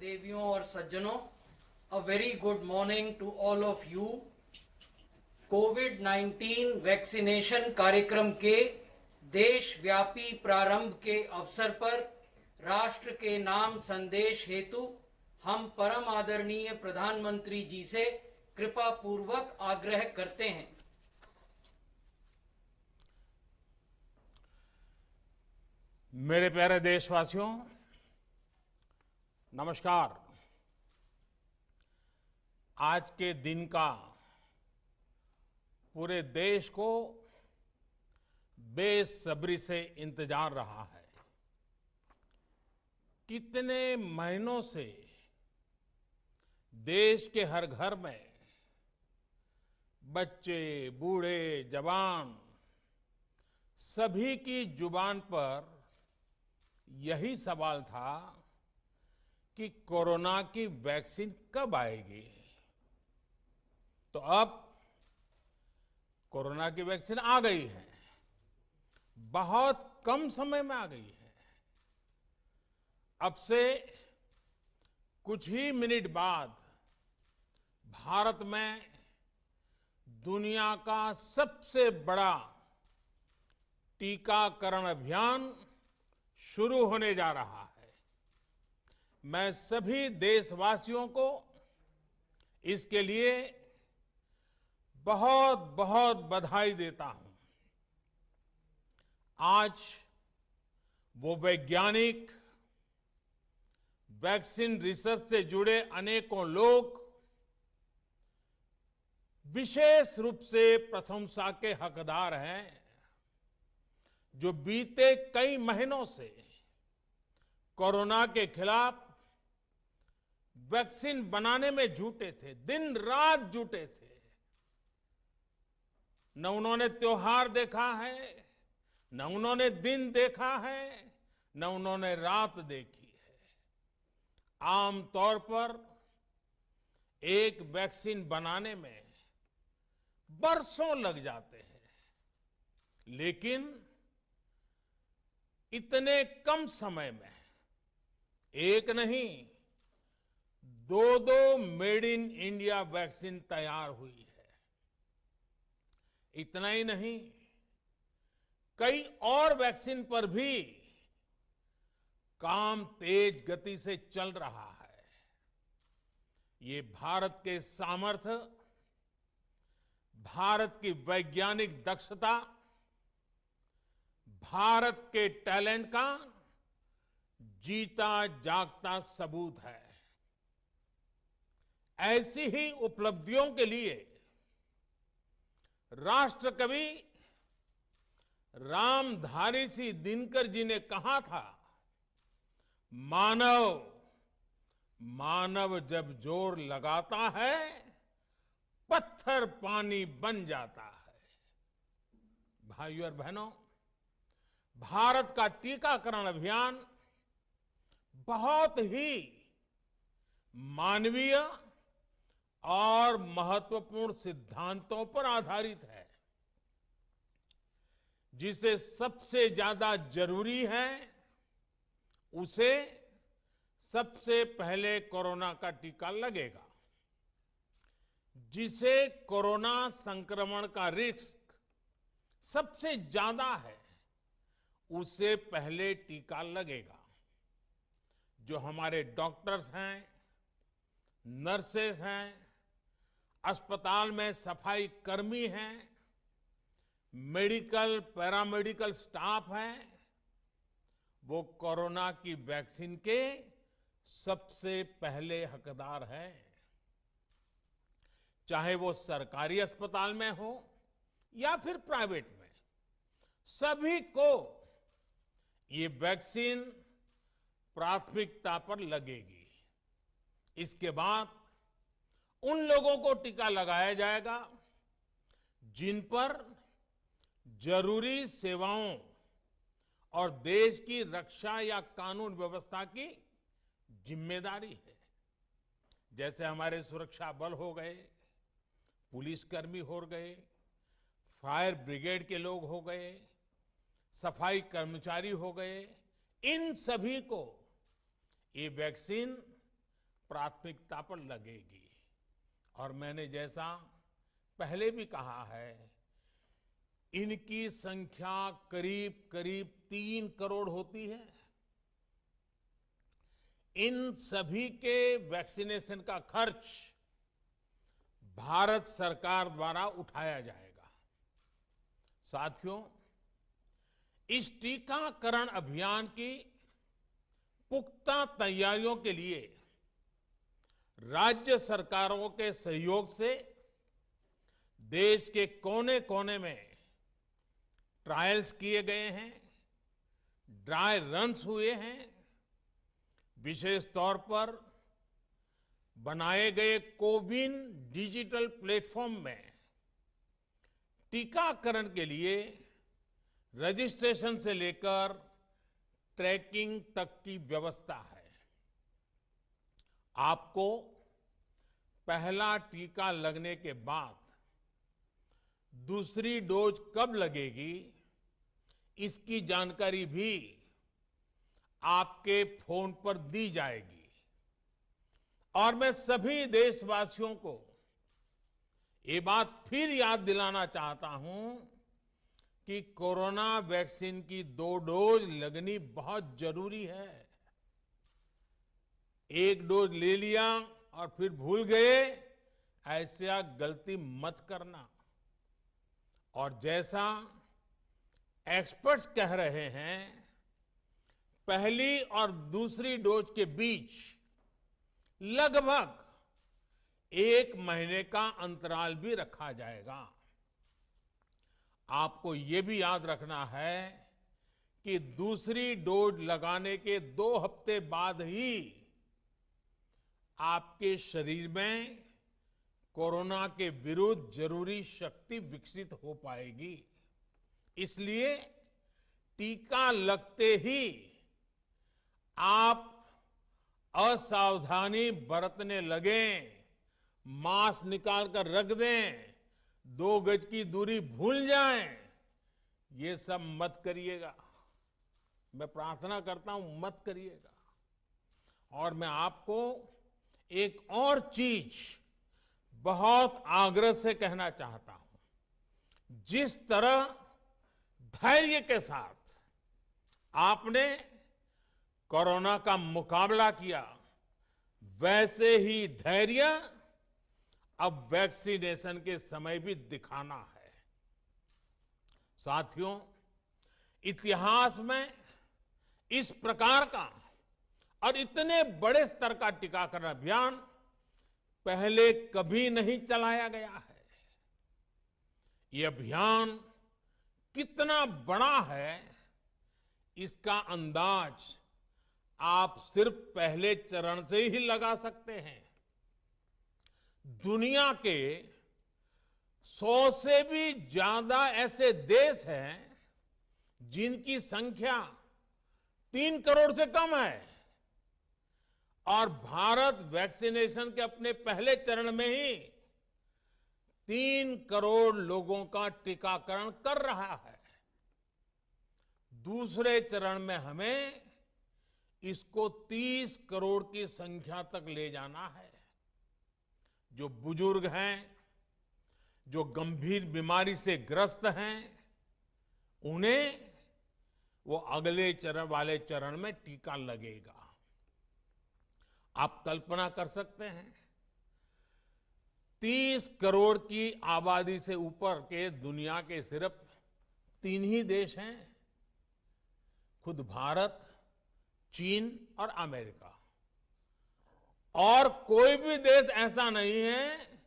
देवियों और सज्जनों, a very good morning to all of you. Covid vaccination कार्यक्रम के देशव्यापी प्रारंभ के अवसर पर राष्ट्र के नाम संदेश हेतु हम परम आदरणीय प्रधानमंत्री जी से कृपा पूर्वक आग्रह करते हैं। मेरे प्यारे देशवासियों, नमस्कार। आज के दिन का पूरे देश को बेसब्री से इंतजार रहा है। कितने महीनों से देश के हर घर में बच्चे, बूढ़े, जवान सभी की जुबान पर यही सवाल था कि कोरोना की वैक्सीन कब आएगी। तो अब कोरोना की वैक्सीन आ गई है, बहुत कम समय में आ गई है। अब से कुछ ही मिनट बाद भारत में दुनिया का सबसे बड़ा टीकाकरण अभियान शुरू होने जा रहा है। मैं सभी देशवासियों को इसके लिए बहुत बहुत बधाई देता हूं। आज वो वैज्ञानिक, वैक्सीन रिसर्च से जुड़े अनेकों लोग विशेष रूप से प्रशंसा के हकदार हैं, जो बीते कई महीनों से कोरोना के खिलाफ वैक्सीन बनाने में जुटे थे, दिन रात जुटे थे। न उन्होंने त्योहार देखा है, न उन्होंने दिन देखा है, न उन्होंने रात देखी है। आमतौर पर एक वैक्सीन बनाने में बरसों लग जाते हैं, लेकिन इतने कम समय में एक नहीं, दो मेड इन इंडिया वैक्सीन तैयार हुई है। इतना ही नहीं, कई और वैक्सीन पर भी काम तेज गति से चल रहा है। ये भारत के सामर्थ्य, भारत की वैज्ञानिक दक्षता, भारत के टैलेंट का जीता जागता सबूत है। ऐसी ही उपलब्धियों के लिए राष्ट्रकवि रामधारी सिंह दिनकर जी ने कहा था, मानव जब जोर लगाता है, पत्थर पानी बन जाता है। भाइयों और बहनों, भारत का टीकाकरण अभियान बहुत ही मानवीय और महत्वपूर्ण सिद्धांतों पर आधारित है। जिसे सबसे ज्यादा जरूरी है, उसे सबसे पहले कोरोना का टीका लगेगा। जिसे कोरोना संक्रमण का रिस्क सबसे ज्यादा है, उसे पहले टीका लगेगा। जो हमारे डॉक्टर्स हैं, नर्सेस हैं, अस्पताल में सफाई कर्मी हैं, मेडिकल, पैरामेडिकल स्टाफ है, वो कोरोना की वैक्सीन के सबसे पहले हकदार हैं। चाहे वो सरकारी अस्पताल में हो या फिर प्राइवेट में, सभी को ये वैक्सीन प्राथमिकता पर लगेगी। इसके बाद उन लोगों को टीका लगाया जाएगा जिन पर जरूरी सेवाओं और देश की रक्षा या कानून व्यवस्था की जिम्मेदारी है। जैसे हमारे सुरक्षा बल हो गए, पुलिसकर्मी हो गए, फायर ब्रिगेड के लोग हो गए, सफाई कर्मचारी हो गए, इन सभी को ये वैक्सीन प्राथमिकता पर लगेगी। और मैंने जैसा पहले भी कहा है, इनकी संख्या करीब करीब 3 करोड़ होती है। इन सभी के वैक्सीनेशन का खर्च भारत सरकार द्वारा उठाया जाएगा। साथियों, इस टीकाकरण अभियान की पुख्ता तैयारियों के लिए राज्य सरकारों के सहयोग से देश के कोने कोने में ट्रायल्स किए गए हैं, ड्राई रन्स हुए हैं। विशेष तौर पर बनाए गए कोविन डिजिटल प्लेटफॉर्म में टीकाकरण के लिए रजिस्ट्रेशन से लेकर ट्रैकिंग तक की व्यवस्था है। आपको पहला टीका लगने के बाद दूसरी डोज कब लगेगी, इसकी जानकारी भी आपके फोन पर दी जाएगी। और मैं सभी देशवासियों को ये बात फिर याद दिलाना चाहता हूं कि कोरोना वैक्सीन की 2 डोज लगनी बहुत जरूरी है। एक डोज ले लिया और फिर भूल गए, ऐसा गलती मत करना। और जैसा एक्सपर्ट्स कह रहे हैं, पहली और दूसरी डोज के बीच लगभग 1 महीने का अंतराल भी रखा जाएगा। आपको ये भी याद रखना है कि दूसरी डोज लगाने के 2 हफ्ते बाद ही आपके शरीर में कोरोना के विरुद्ध जरूरी शक्ति विकसित हो पाएगी। इसलिए टीका लगते ही आप असावधानी बरतने लगें, मास्क निकाल कर रख दें, 2 गज की दूरी भूल जाएं, ये सब मत करिएगा। मैं प्रार्थना करता हूं, मत करिएगा। और मैं आपको एक और चीज बहुत आग्रह से कहना चाहता हूं। जिस तरह धैर्य के साथ आपने कोरोना का मुकाबला किया, वैसे ही धैर्य अब वैक्सीनेशन के समय भी दिखाना है। साथियों, इतिहास में इस प्रकार का और इतने बड़े स्तर का टीकाकरण अभियान पहले कभी नहीं चलाया गया है। ये अभियान कितना बड़ा है, इसका अंदाज आप सिर्फ पहले चरण से ही लगा सकते हैं। दुनिया के 100 से भी ज्यादा ऐसे देश हैं जिनकी संख्या 3 करोड़ से कम है, और भारत वैक्सीनेशन के अपने पहले चरण में ही 3 करोड़ लोगों का टीकाकरण कर रहा है। दूसरे चरण में हमें इसको 30 करोड़ की संख्या तक ले जाना है। जो बुजुर्ग हैं, जो गंभीर बीमारी से ग्रस्त हैं, उन्हें वो अगले चरण में टीका लगेगा। आप कल्पना कर सकते हैं, 30 करोड़ की आबादी से ऊपर के दुनिया के सिर्फ 3 ही देश हैं, खुद भारत, चीन और अमेरिका। और कोई भी देश ऐसा नहीं है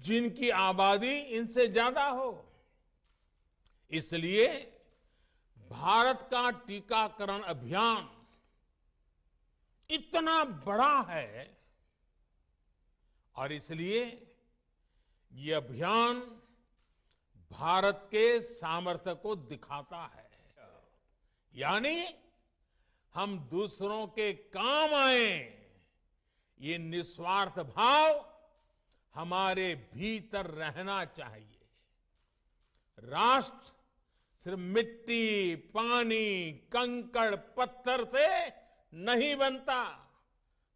जिनकी आबादी इनसे ज्यादा हो। इसलिए भारत का टीकाकरण अभियान इतना बड़ा है, और इसलिए ये अभियान भारत के सामर्थ्य को दिखाता है। यानी हम दूसरों के काम आए, ये निस्वार्थ भाव हमारे भीतर रहना चाहिए। राष्ट्र सिर्फ मिट्टी, पानी, कंकड़, पत्थर से नहीं बनता,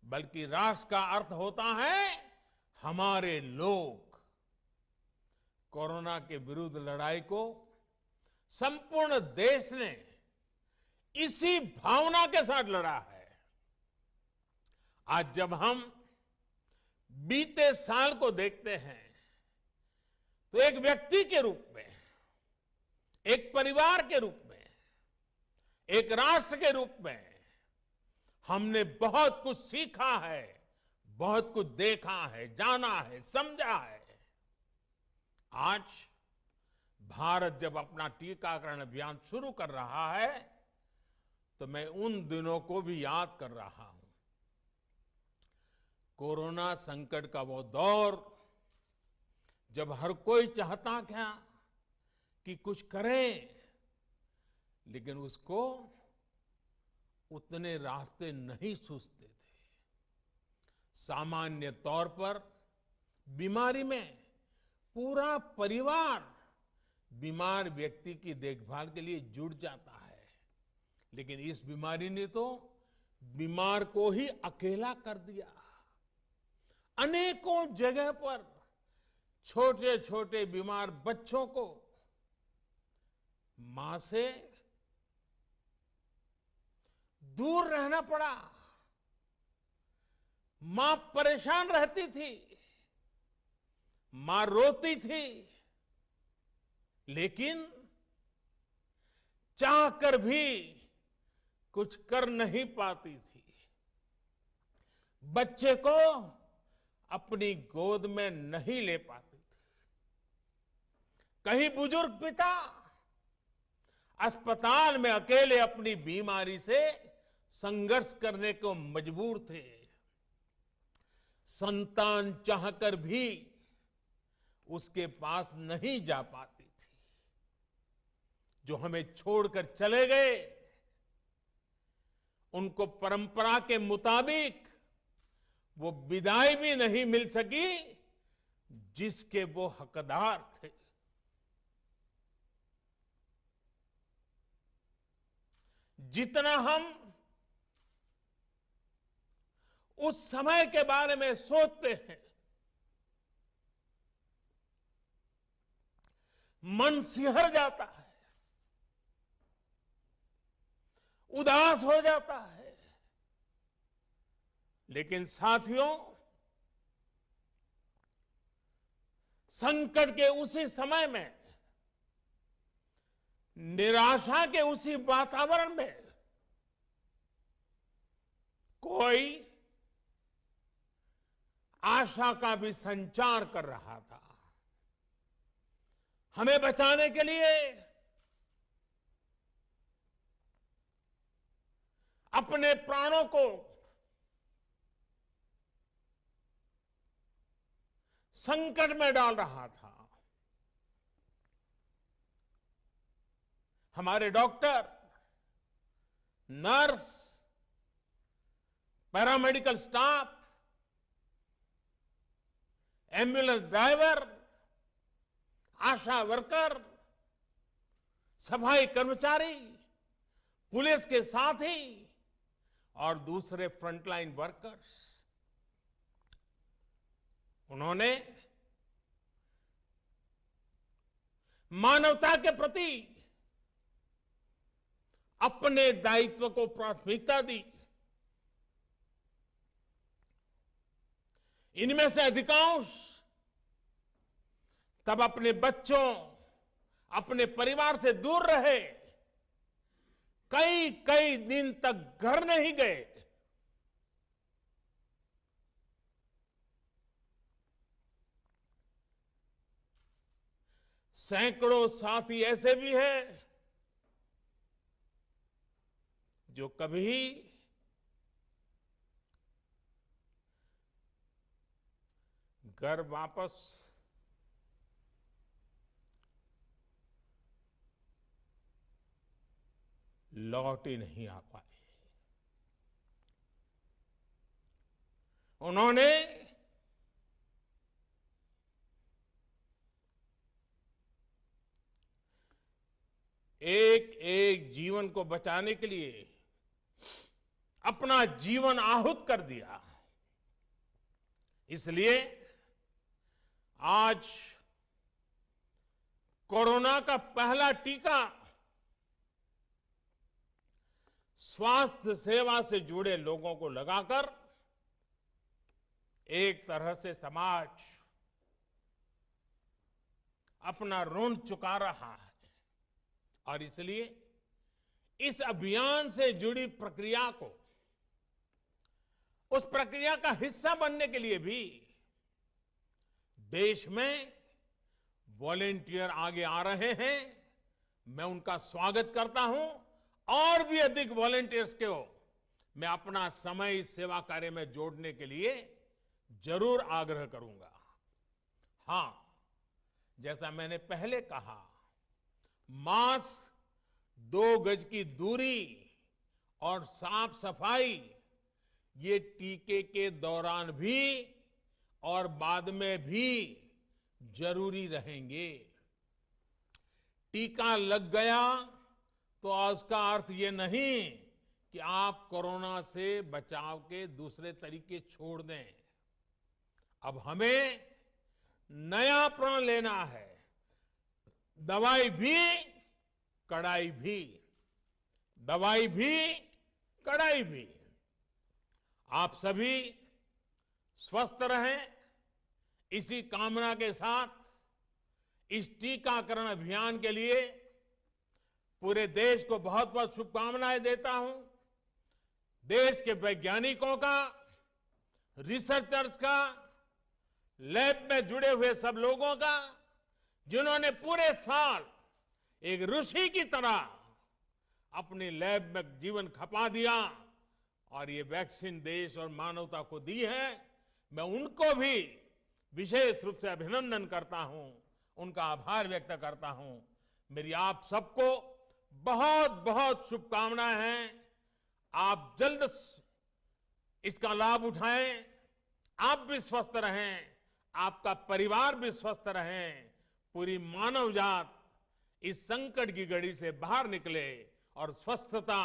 बल्कि राष्ट्र का अर्थ होता है हमारे लोग। कोरोना के विरुद्ध लड़ाई को संपूर्ण देश ने इसी भावना के साथ लड़ा है। आज जब हम बीते साल को देखते हैं तो एक व्यक्ति के रूप में, एक परिवार के रूप में, एक राष्ट्र के रूप में हमने बहुत कुछ सीखा है, बहुत कुछ देखा है, जाना है, समझा है। आज भारत जब अपना टीकाकरण अभियान शुरू कर रहा है तो मैं उन दिनों को भी याद कर रहा हूं। कोरोना संकट का वो दौर जब हर कोई चाहता था कि कुछ करें, लेकिन उसको उतने रास्ते नहीं सूझते थे। सामान्य तौर पर बीमारी में पूरा परिवार बीमार व्यक्ति की देखभाल के लिए जुट जाता है, लेकिन इस बीमारी ने तो बीमार को ही अकेला कर दिया। अनेकों जगह पर छोटे छोटे बीमार बच्चों को मां से दूर रहना पड़ा। मां परेशान रहती थी, मां रोती थी, लेकिन चाहकर भी कुछ कर नहीं पाती थी। बच्चे को अपनी गोद में नहीं ले पाती थी। कहीं बुजुर्ग पिता अस्पताल में अकेले अपनी बीमारी से संघर्ष करने को मजबूर थे। संतान चाहकर भी उसके पास नहीं जा पाती थी। जो हमें छोड़कर चले गए, उनको परंपरा के मुताबिक वो विदाई भी नहीं मिल सकी जिसके वो हकदार थे। जितना हम उस समय के बारे में सोचते हैं, मन सिहर जाता है, उदास हो जाता है। लेकिन साथियों, संकट के उसी समय में, निराशा के उसी वातावरण में कोई आशा का भी संचार कर रहा था। हमें बचाने के लिए अपने प्राणों को संकट में डाल रहा था। हमारे doctor, nurse, paramedical staff, ambulance driver, ASHA worker, सफाई कर्मचारी, पुलिस के साथी और दूसरे फ्रंटलाइन वर्कर्स, उन्होंने मानवता के प्रति अपने दायित्व को प्राथमिकता दी। इनमें से अधिकांश तब अपने बच्चों, अपने परिवार से दूर रहे, कई कई दिन तक घर नहीं गए। सैकड़ों साथी ऐसे भी हैं जो कभी घर वापस लौट ही नहीं आ पाए। उन्होंने एक एक जीवन को बचाने के लिए अपना जीवन आहूत कर दिया। इसलिए आज कोरोना का पहला टीका स्वास्थ्य सेवा से जुड़े लोगों को लगाकर एक तरह से समाज अपना ऋण चुका रहा है और इसलिए इस अभियान से जुड़ी प्रक्रिया को, उस प्रक्रिया का हिस्सा बनने के लिए भी देश में वॉलेंटियर आगे आ रहे हैं। मैं उनका स्वागत करता हूं और भी अधिक वॉलेंटियर्स को मैं अपना समय इस सेवा कार्य में जोड़ने के लिए जरूर आग्रह करूंगा। हां, जैसा मैंने पहले कहा, मास्क, 2 गज की दूरी और साफ सफाई ये टीके के दौरान भी और बाद में भी जरूरी रहेंगे। टीका लग गया तो उसका अर्थ ये नहीं कि आप कोरोना से बचाव के दूसरे तरीके छोड़ दें। अब हमें नया प्रण लेना है। दवाई भी, कड़ाई भी। दवाई भी, कड़ाई भी। आप सभी स्वस्थ रहें, इसी कामना के साथ इस टीकाकरण अभियान के लिए पूरे देश को बहुत बहुत शुभकामनाएं देता हूं। देश के वैज्ञानिकों का, रिसर्चर्स का, लैब में जुड़े हुए सब लोगों का, जिन्होंने पूरे साल एक ऋषि की तरह अपनी लैब में जीवन खपा दिया और ये वैक्सीन देश और मानवता को दी है, मैं उनको भी विशेष रूप से अभिनंदन करता हूं, उनका आभार व्यक्त करता हूं। मेरी आप सबको बहुत बहुत शुभकामनाएं हैं। आप जल्द इसका लाभ उठाएं, आप भी स्वस्थ रहें, आपका परिवार भी स्वस्थ रहें, पूरी मानव जात इस संकट की घड़ी से बाहर निकले और स्वस्थता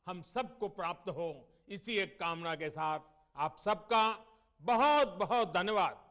हम सबको प्राप्त हो, इसी एक कामना के साथ आप सबका बहुत बहुत धन्यवाद।